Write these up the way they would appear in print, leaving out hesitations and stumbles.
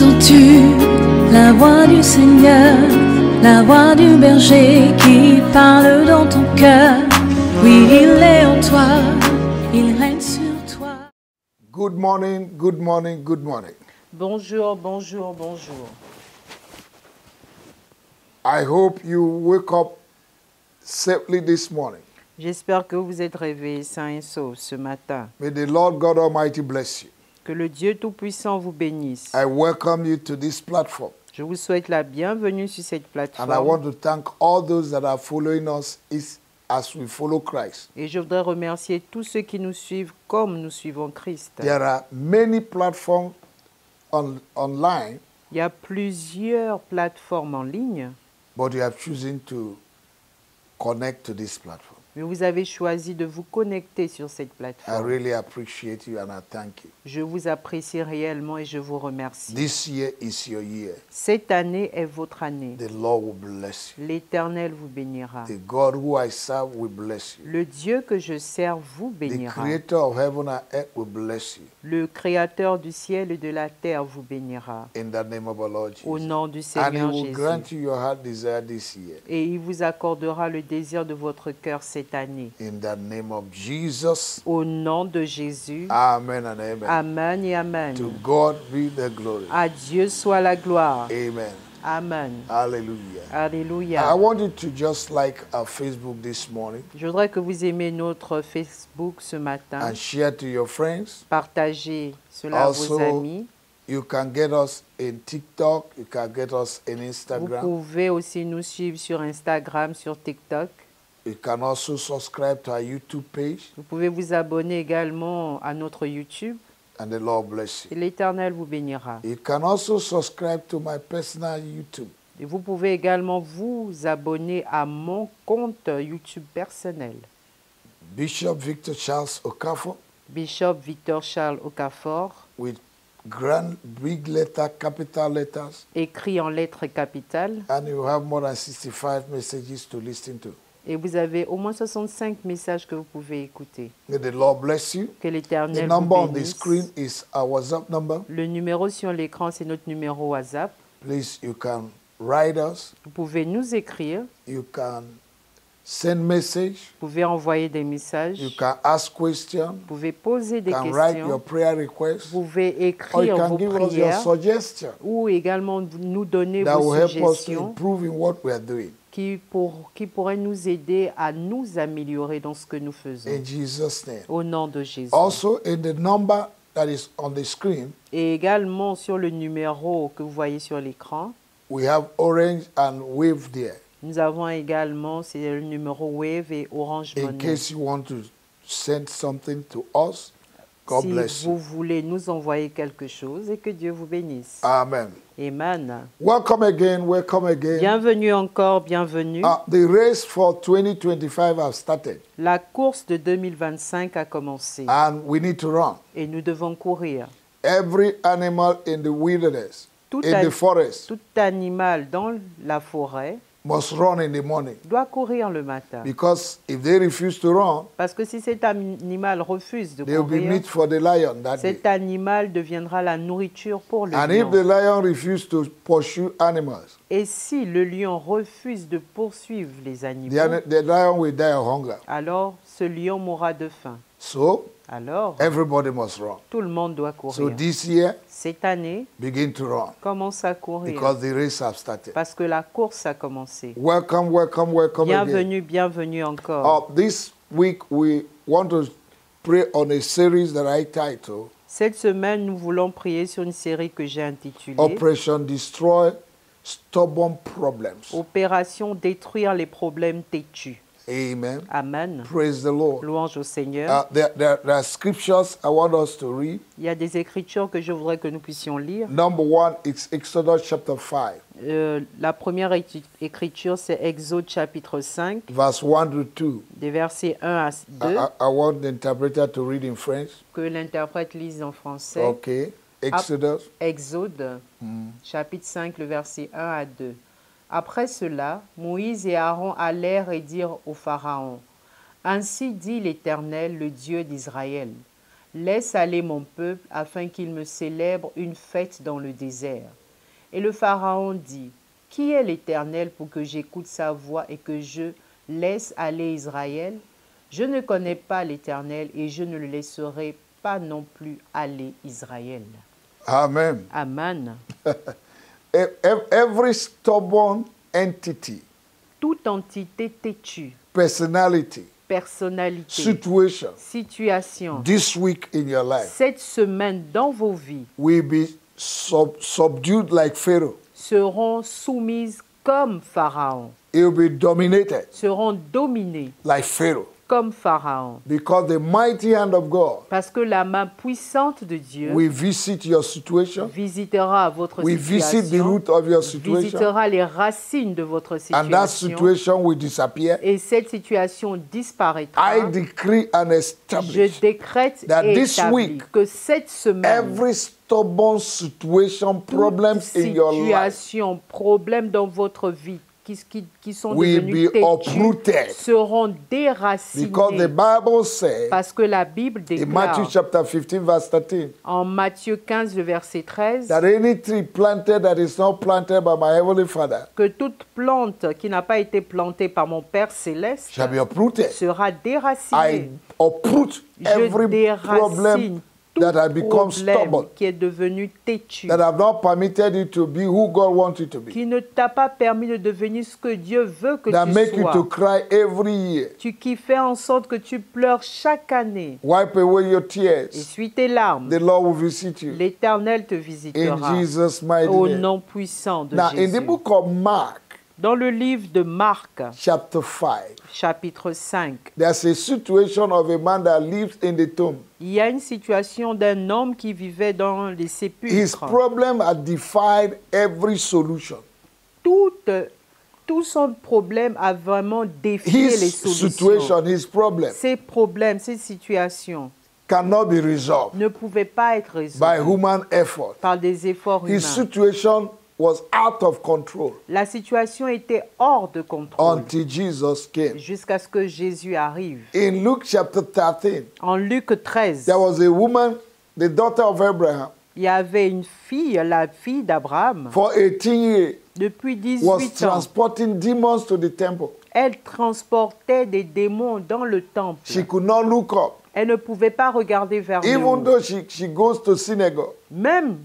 Entends-tu la voix du Seigneur, la voix du berger qui parle dans ton cœur? Oui, il est en toi, il règne sur toi. Good morning, good morning, good morning. Bonjour, bonjour, bonjour. I hope you wake up safely this morning. J'espère que vous êtes réveillés sains et saufs ce matin. May the Lord God Almighty bless you. Que le Dieu Tout-Puissant vous bénisse. I welcome you to this platform. Je vous souhaite la bienvenue sur cette And I plateforme. want to thank all those that are following us as we follow Christ. Et je voudrais remercier tous ceux qui nous suivent comme nous suivons Christ. There are many platforms online, Il y a plusieurs plateformes en ligne, but you have chosen to connect to this platform. mais vous avez choisi de vous connecter sur cette I plateforme. really appreciate you and I thank you. Je vous apprécie réellement et je vous remercie. This year is your year. Cette année est votre année. The Lord will bless you. L'Éternel vous bénira. The God who I serve will bless you. Le Dieu que je sers vous The bénira. creator of heaven and earth will bless you. Le Créateur du ciel et de la terre vous bénira. In the name of our Lord Au Jesus. nom du And He Seigneur will Jésus. grant you your heart desire this year. Et il vous accordera le désir de votre cœur cette année. In the name of Jesus. Au nom de Jésus. Amen and amen. Amen et Amen. To God be the glory. À Dieu soit la gloire. Amen. Amen. Hallelujah. I Alléluia. want you to just like our Facebook this morning Je voudrais que vous aimiez notre Facebook ce matin. and share to your friends. Partagez cela à vos Also, amis. You can get us in TikTok. You can get us in Vous Instagram. pouvez aussi nous suivre sur Instagram, sur TikTok. You can also subscribe to our YouTube page. Vous pouvez vous abonner également à notre YouTube. And the Lord bless Et you. l'Éternel vous bénira. You can also subscribe to my personal YouTube. Et vous pouvez également vous abonner à mon compte YouTube personnel. Bishop Victor Charles Okafor Bishop Victor Charles Okafor, with grand big letter, capital letters. écrit en lettres capitales. And you have more than 65 messages to listen to. Et vous avez au moins 65 messages que vous pouvez écouter. May the Lord bless you. Que The l'Éternel number vous on the bénisse. screen is our WhatsApp number. Le numéro sur l'écran, c'est notre numéro WhatsApp. Please, you can write us. Vous pouvez nous écrire. You can send message. Vous pouvez envoyer des messages. You can ask questions. Vous pouvez poser des You can write your questions. prayer requests. Vous pouvez Or you écrire can vos give us your prières suggestions ou également nous donner that will vos help us to suggestions improve in what we are doing. qui pourraient nous aider à nous améliorer dans ce que nous faisons. In Jesus' name. Au nom de Jésus. Also, in the number that is on the screen, Et également sur le numéro que vous voyez sur l'écran, we have Orange and Wave there. nous avons également, c'est le numéro Wave et Orange In Money. case you want to send something to us, God Si bless vous you. voulez nous envoyer quelque chose et que Dieu vous bénisse. Amen. Amen. Welcome again. Welcome again. Bienvenue encore, bienvenue. The race for 2025 has started, La course de 2025 a commencé and we need to run. et nous devons courir. Every animal in the wilderness, Tout, in an- the forest, tout animal dans la forêt must run in the morning. doit courir le matin. Because if they refuse to run, Parce que si cet animal refuse de there will be courir, meat for the lion that day. cet animal deviendra la nourriture pour le And if the lion. lion refuses to pursue animals, Et si le lion refuse de poursuivre les animaux, the lion will die of hunger. alors ce lion mourra de faim. So Alors, everybody must run. tout le monde doit So courir. this year, Cette année, begin to run commence à courir because the race has started. parce que la course a commencé. Welcome, welcome, welcome again. Bienvenue, bienvenue encore. This week we want to pray on a series that I title Cette semaine, nous voulons prier sur une série que j'ai intitulée Operation Destroy Stubborn Problems. Opération détruire les problèmes têtus. Amen. Amen. Praise the Lord. Louange au Seigneur. There are scriptures I want us to read. Il y a des écritures que je voudrais que nous puissions lire. Number one, it's Exodus chapter 5, La première écriture, c'est Exode chapitre 5, verse 1 to 2. des versets 1 à 2, I want the interpreter to read in French. que l'interprète lise en français. Okay. Exodus. Exode, chapitre 5, le verset 1 à 2. Après cela, Moïse et Aaron allèrent et dirent au Pharaon, « Ainsi dit l'Éternel, le Dieu d'Israël, laisse aller mon peuple afin qu'il me célèbre une fête dans le désert. Et le Pharaon dit, qui est l'Éternel pour que j'écoute sa voix et que je laisse aller Israël? Je ne connais pas l'Éternel et je ne le laisserai pas non plus aller Israël. Amen. Amen. Every stubborn entity, Toute entité têtue, personality, personnalité, situation, this week in your life cette semaine dans vos vies will be subdued like Pharaoh. seront soumises comme Pharaon, It will be dominated seront dominées like Pharaoh. comme Pharaon. Because the mighty hand of God Parce que la main puissante de Dieu will visit your situation, visitera votre will visit the situation, root of your situation, visitera les racines de votre and that situation, situation will disappear. et cette situation disparaîtra. I decree and Je establish décrète that et this établis week, que cette semaine, every stubborn situation, problems in your life situation, problèmes dans votre vie qui sont will devenus be têtus uprooted. seront déracinés. Because the Bible says Parce que la Bible in déclare Matthew chapter 15 verse 13 en Matthieu 15, le verset 13, that any tree planted that is not planted by my heavenly Father que toute plante qui n'a pas été plantée par mon Père céleste shall be uprooted. sera I déracinée. uproot Je every déracine problem tout that has become problème stubborn, qui est devenu têtu, that have not permitted you to be who God wants you to be, qui ne t'a pas permis de devenir ce que Dieu veut que that tu make you to sois, cry every year. qui fait en sorte que tu pleures chaque année. Wipe away your tears. Essuie tes larmes. The Lord will visit you. L'Éternel te In visitera Jesus' mighty au name. nom puissant de Now, in Jésus. the book of Mark, Dans le livre de Marc, chapter 5, chapitre 5, there's a situation of a man that lives in the tomb. il y a une situation d'un homme qui vivait dans les His sépulcres. problem had defied every solution. Tout son problème a vraiment défié les His solutions. situation, his problem Ces problèmes, ces situations cannot be resolved ne pouvaient pas être by résolus human effort. par des efforts His humains. situation was out of control La situation était hors de contrôle until Jesus came. jusqu'à ce que Jésus arrive. In Luke chapter 13, En Luc 13, there was a woman, the daughter of Abraham, il y avait une fille, la fille d'Abraham, for 18 years, depuis was 18 ans. transporting demons to the temple. Elle transportait des démons dans le temple. She could not look up. Elle ne pouvait pas regarder vers le Even haut. though she goes to synagogue, Même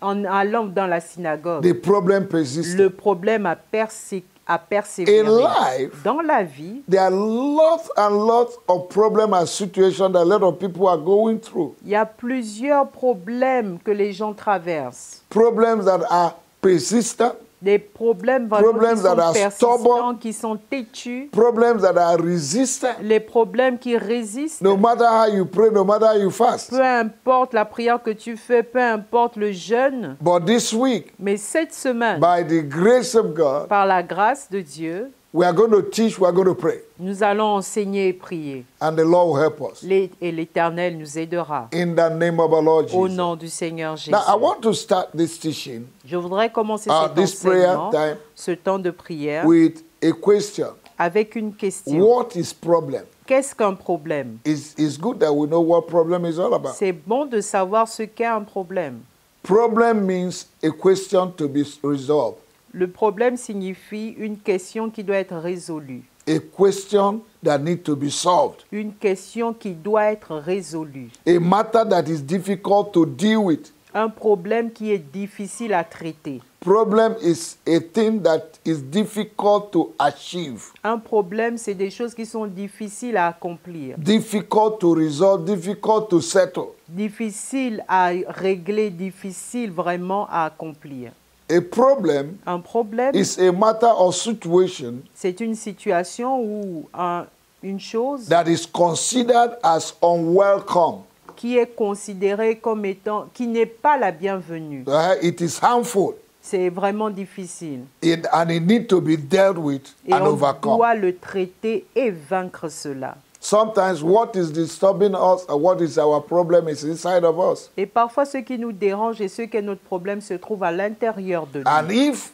en allant dans la synagogue, the problem persisted. le problème a persévéré. In life, Dans la vie, there are lots and lots of problems and situations that a lot of people are going through. il y a plusieurs problèmes que les gens traversent. Problems that are persistent, Des problèmes vraiment Problems qui that sont are persistants, stubborn. qui sont têtus. problems that are resistant. Les problèmes qui résistent. No matter how you pray, no matter how you fast. Peu importe la prière que tu fais, peu importe le jeûne. But this week, Mais cette semaine, by the grace of God, par la grâce de Dieu, we are going to teach, we are going to pray. nous allons enseigner et prier. And the Lord will help us. Et l'Éternel nous aidera. In the name of our Lord Au Jesus. nom du Seigneur Jésus. Now, I want to start this teaching Je voudrais commencer cet this prayer enseignement, time ce temps de prière, with a question. avec une question. What is problem? Qu'est-ce qu'un problème? It's good that we know what problem is all about. C'est bon de savoir ce qu'est un problème. Problem means a question to be resolved. Le problème signifie une question qui doit être résolue. A question that needs to be solved. Une question qui doit être résolue. A matter that is difficult to deal with. Un problème qui est difficile à traiter. Problem is a thing that is difficult to achieve. Un problème, c'est des choses qui sont difficiles à accomplir. Difficult to resolve, difficult to settle. Difficile à régler, difficile vraiment à accomplir. A problem Un problème, is a matter or situation c'est une situation ou une chose that is considered as unwelcome. qui est considérée comme étant, qui n'est pas la bienvenue. It is harmful. C'est vraiment difficile. And it needs to be dealt with Et and on overcome. doit le traiter et vaincre cela. Sometimes what is disturbing us or what is our problem is inside of us. Et parfois, ce qui nous dérange et ce qui est notre problème se trouve à l'intérieur de nous. And if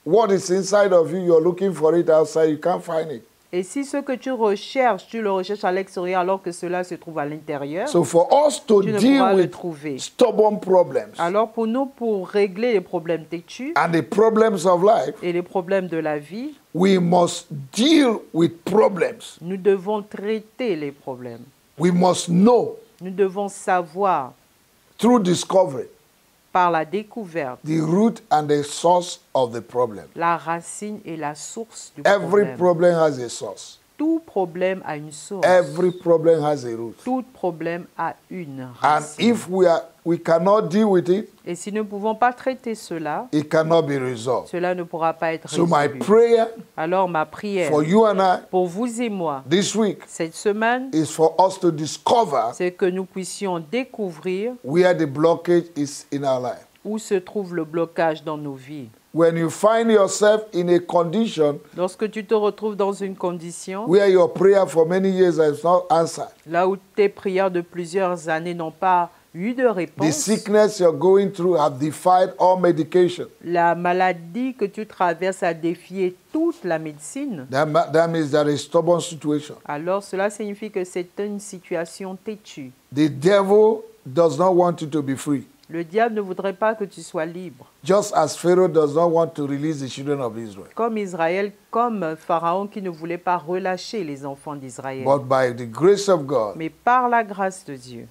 what is inside of you, you're looking for it outside, you can't find it. Et si ce que tu recherches, tu le recherches à l'extérieur alors que cela se trouve à l'intérieur, So for us to tu ne deal pourras le with trouver. stubborn problems Alors pour nous, pour régler les problèmes têtus and the problems of life, et les problèmes de la vie, we must deal with problems. nous devons traiter les problèmes. We must know Nous devons savoir through discovery par la découverte the root and the source of the problem. la racine et la source du Every problème. problem has a source. Tout problème a une source. Every problem has a root. Tout problème a une And racine. if we cannot deal with it, Et si nous ne pouvons pas traiter cela, it cannot be resolved. cela ne pourra pas être So my résolu. prayer Alors ma prière for you and I pour vous et moi this week cette semaine, is for us to discover c'est que nous puissions découvrir where the blockage is in our life. où se trouve le blocage dans nos vies. When you find yourself in a condition Lorsque tu te retrouves dans une condition, where your prayer for many years has not answered, là où tes prières de plusieurs années n'ont pas eu de the réponse, sickness you're going through have defied all medication, la maladie que tu traverses a défié toute la médecine, that means that is a stubborn situation. alors cela signifie que c'est une situation têtue. The devil does not want you to be free, Le diable ne voudrait pas que tu sois libre. just as Pharaoh does not want to release the children of Israel. Comme Israël, comme Pharaon qui ne voulait pas relâcher les enfants d'Israël. But by the grace of God, Mais par la grâce de Dieu,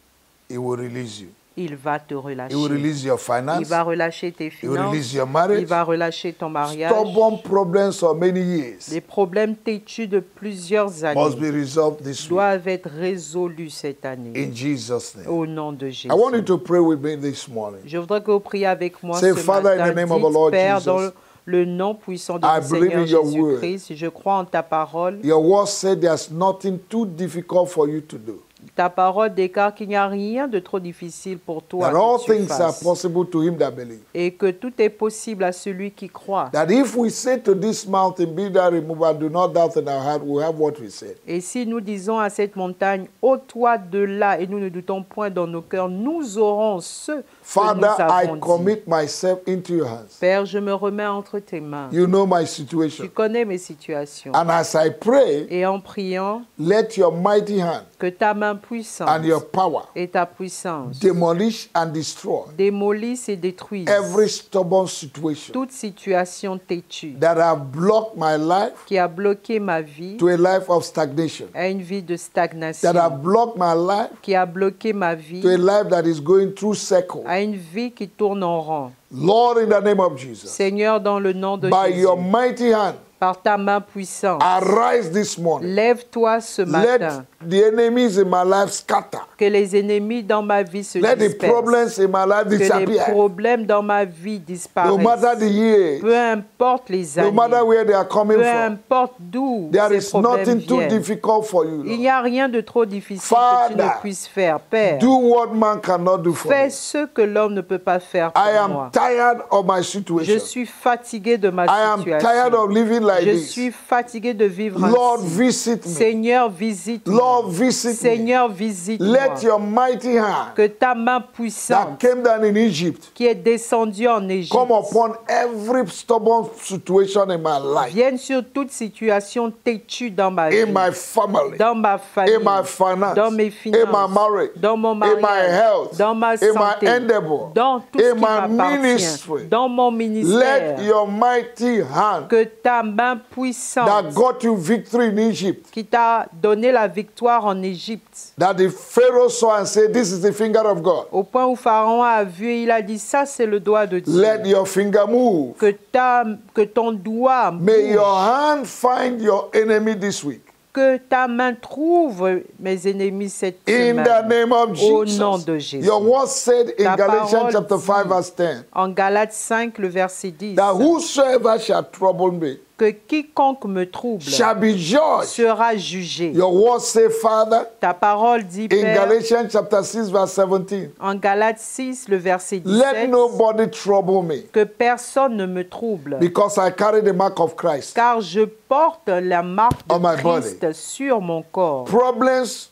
He will release you. il va te He will relâcher. release your Il finance. va relâcher tes He will release finances. your Il marriage. va relâcher ton mariage. Stubborn problems for many years Les problèmes têtus de plusieurs must années be resolved this week. doivent être résolus cette année. In Jesus' name. Au nom de Jésus. I want you to pray with me this morning. Je voudrais que vous priez avec moi Say, ce Father, in matin. the name of the Dites, Lord Père, Jesus, dans le nom puissant de I notre believe Seigneur in your word. Jésus-Christ, je crois en ta parole. Your word said there's nothing too difficult for you to do. Ta parole déclare qu'il n'y a rien de trop difficile pour toi That all que tu things are fasses. possible to him that believe. Et que tout est possible à celui qui croit. That if we say to this mountain, be thou removed, and do not doubt in our heart, we have what we said. Et si nous disons à cette montagne, ôte-toi de là, et nous ne doutons point dans nos cœurs, nous aurons ce que Father, nous I avons dit. commit myself into your hands. Père, je me remets entre tes mains. You know my Tu situation. connais mes situations. And as I pray, Et en priant, let your mighty hand que ta main puissante and your power et ta puissance demolish and destroy démolissent et détruisent every stubborn situation toute situation têtue that have blocked my life qui a bloqué ma vie to a life of stagnation, à une vie de that stagnation, have blocked my life qui a bloqué ma vie to a life that is going through circle. à une vie qui tourne en rond. Lord, in the name of Jesus, Seigneur, dans le nom de by Jésus, your mighty hand, par ta main puissante, arise this morning. lève-toi ce matin. Let the enemies in my life scatter. Que les ennemis dans ma vie se Let the dispersent. problems in my life Que les disappear. problèmes dans ma vie No matter disparaissent. the years, Peu importe les no matter années, where they are coming peu from, importe d'où there ces is problèmes nothing too viennent. difficult for you, Il Lord. n'y a rien de trop difficile que tu Father, ne puisses faire. Père, Do what man cannot do for fais me. ce que l'homme ne peut pas faire pour I am moi. tired of my Je situation. suis fatigué de ma I am tired of situation. living like Je this. suis fatigué de vivre Lord, ainsi. visit me. Seigneur, visite-moi. Lord, visit me. Seigneur, visite-moi. Let your mighty hand Que ta main that puissante came down in Egypt qui est descendue en Égypte come upon every stubborn situation in my life, vienne sur toute situation têtue dans ma vie, in my family, dans ma famille, in my finance, dans mes in finances, my marriage, dans mon in my mariage, health, dans ma in my santé, endeavor, dans tout ce in qui my m'appartient, ministry. dans mon ministère. Let your mighty hand Que ta main that puissante got you victory in Egypt, qui t'a donné la victoire en Égypte, that the Pharaoh saw and said, this is the finger of God. au point où Pharaon a vu et il a dit, ça c'est le doigt de Dieu. Let your finger move. Que ton doigt May bouge. your hand find your enemy this week. Que ta main trouve mes ennemis cette In semaine. the name of Au Jesus. nom de Jésus. Your word said in Ta Galatians parole chapter 5 dit verse 10 En Galates 5, le verset 10, that whosoever shall trouble me que quiconque me trouble shall be judged. sera jugé. Your word say, Father, Ta parole dit, in Père, Galatians chapter 6 verse 17, en Galates 6, le verset let 17, nobody trouble me que personne ne me trouble, because I carry the mark of Christ. car je porte la marque On my de Christ sur mon corps. Problems,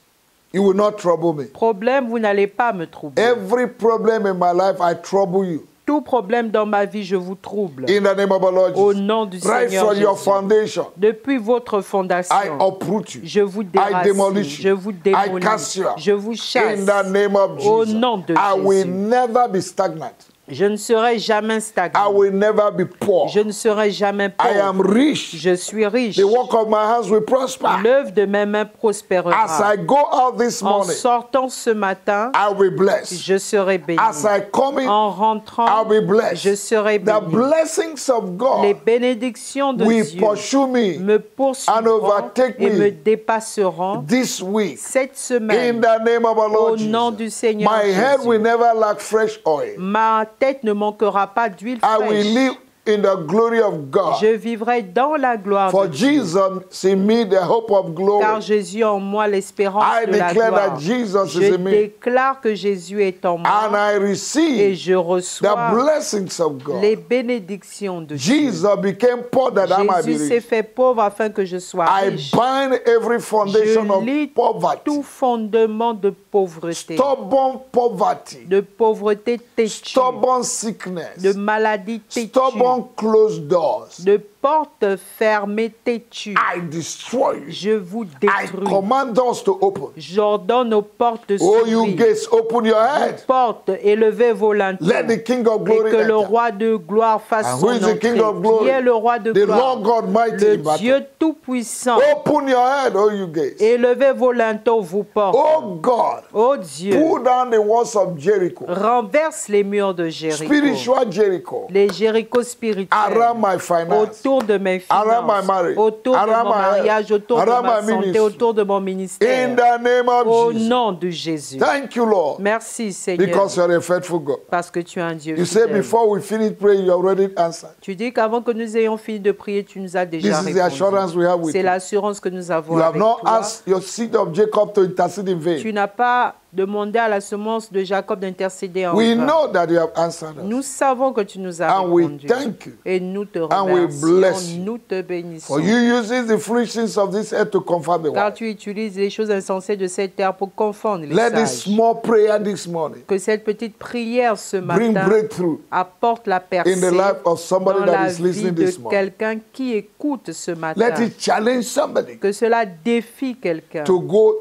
you will not trouble me. Problème, vous n'allez pas me troubler. Every problem in my life, I trouble you. Tout problème dans ma vie, je vous trouble. In the name of our Lord Au Jesus. nom du Right Seigneur from your Jésus. foundation, Depuis votre fondation, I uproot you. je vous I déracine, demolish je you. vous I démolis, cast you out. je vous chasse. In the name of Au Jesus. nom de I will Jésus. never be stagnant. Je ne serai jamais I stagnant. will never be poor. Je ne serai jamais I am pauvre. rich. Je suis riche. The work of my hands will prosper. L'œuvre de mes mains prospérera. As I go out this En morning, sortant ce matin, I will be blessed. je serai béni. As I come in, En rentrant, I'll be blessed. je serai The béni. blessings of Les God bénédictions de will Dieu pursue me me and poursuivront overtake et me me dépasseront this week. cette In semaine. the name of our Lord Au nom du Jesus. Seigneur My head Jésus. will never lack fresh oil. Ma tête ne manquera pas d'huile I will fraîche. live in the glory of God. Je vivrai dans la gloire For de Dieu. Jesus in me the hope of glory. Car Jésus en moi l'espérance I de la declare gloire. that Jesus Je is in me. déclare que Jésus est en And moi I et receive je the reçois blessings of les God. bénédictions de Dieu. Jesus became poor that I might be Jésus s'est rich. fait pauvre afin que je sois I riche. bind every foundation Je lis of poverty, tout fondement de pauvreté, stubborn poverty, de pauvreté têtue, stubborn sickness, de maladie têtue, stubborn closed doors. de portes fermées têtues. I destroy you. Je vous I détruis. command doors to open. J'ordonne aux portes de Oh, you s'ouvrir. gates, open your head. Portes, élevez vos lanterne. Let the King of Et Glory que le enter. roi de gloire fasse And son who is the King entrée. of Glory? Qui est le roi de The gloire? Lord God mighty Le in battle. Dieu tout-puissant. Open your head, oh you gates. Élevez vos linteaux, vous portes. Oh God, Ô Dieu, pull down the walls of Jericho. renverse les murs de Jéricho. Spiritual Jericho. Les Jéricho spirituels. Around my finance. Autour de mes Around my finances. marriage. Autour de Around mon my health. mariage. Autour de Around ma my santé. ministry. Autour de mon In ministère. the name of Au Jesus. nom de Jésus. Thank you, Lord. Merci Seigneur. Because you're a faithful God. Parce que tu es un Dieu You say fidèle. before we finish praying, you already answered. Tu dis qu'avant que nous ayons fini de prier, tu nous as déjà This is the assurance répondu. we have with C'est you. l'assurance que nous avons You have avec not toi. asked your seed of Jacob to intercede in vain. Tu n'as pas demandé à la semence de Jacob d'intercéder en We vain. know that you have answered us. Nous savons que tu nous as And we répondu. thank you. Et nous te And we bless remercions, you. nous te bénissons. For you uses the foolish things of this earth to confirm the Car word. tu utilises les choses insensées de cette terre pour confondre les Let this sages. small prayer this morning Que cette petite prière ce bring matin breakthrough apporte la percée in the life of somebody dans that la is vie listening de this morning. quelqu'un qui écoute ce Let matin. it challenge somebody Que cela défie quelqu'un to go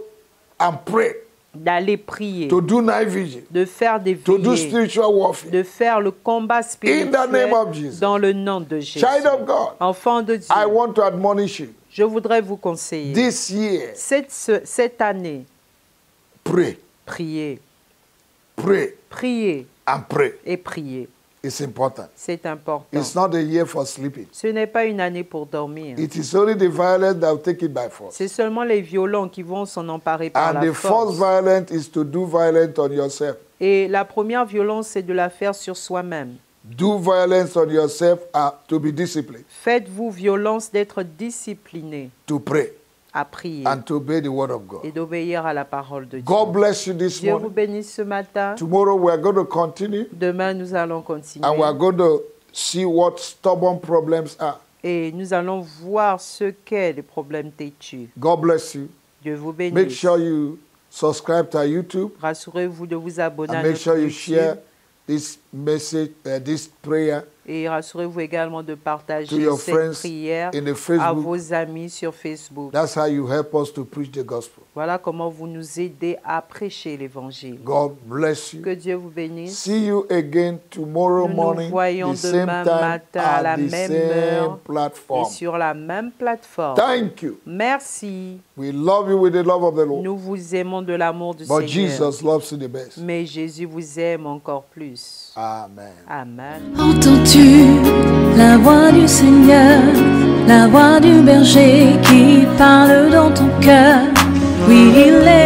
and pray, d'aller prier, to do night vigil, de faire des to do veillées, spiritual warfare. de faire le combat In spirituel the name of Jesus. dans le nom de Jésus. Child of God, Enfant de Dieu, I want to admonish you. je voudrais vous conseiller This year, cette année, pray, priez, pray, priez and pray. et priez. It's important. C'est important. It's not a year for sleeping. Ce n'est pas une année pour dormir. It is only the violent that will take it by force. C'est seulement les violents qui vont s'en emparer par And la the first force. violence is to do violence on yourself. Et la première violence, c'est de la faire sur soi-même. Do violence on yourself to be disciplined, Faites-vous violence d'être discipliné to pray, à prier and to obey the word of God. et d'obéir à la parole de Dieu. God bless you this Dieu vous morning. bénisse ce matin. Tomorrow we are going to continue Demain, nous allons continuer. and we are going to see what stubborn problems are. Et nous allons voir ce qu'est les problèmes têtus. God bless you. Dieu vous Make bénisse. sure you subscribe to our YouTube Rassurez-vous de vous abonner à and make notre sure you YouTube. share this message, this prayer Et rassurez-vous également de to partager your cette friends prière in the à Facebook. vos amis sur Facebook. That's how you help us to preach the gospel. Voilà comment vous nous aidez à prêcher l'Évangile. God bless you. Que Dieu vous bénisse. See you again tomorrow Nous morning, nous voyons the same demain time matin à la at the même same heure et platform. sur la même plateforme. Thank you. Merci. We love you with the love of the Lord. Nous vous aimons de l'amour du But Seigneur. Jesus loves you the best. Mais Jésus vous aime encore plus. Amen. Amen. Entends-tu la voix du Seigneur, la voix du berger qui parle dans ton cœur? Oui, il est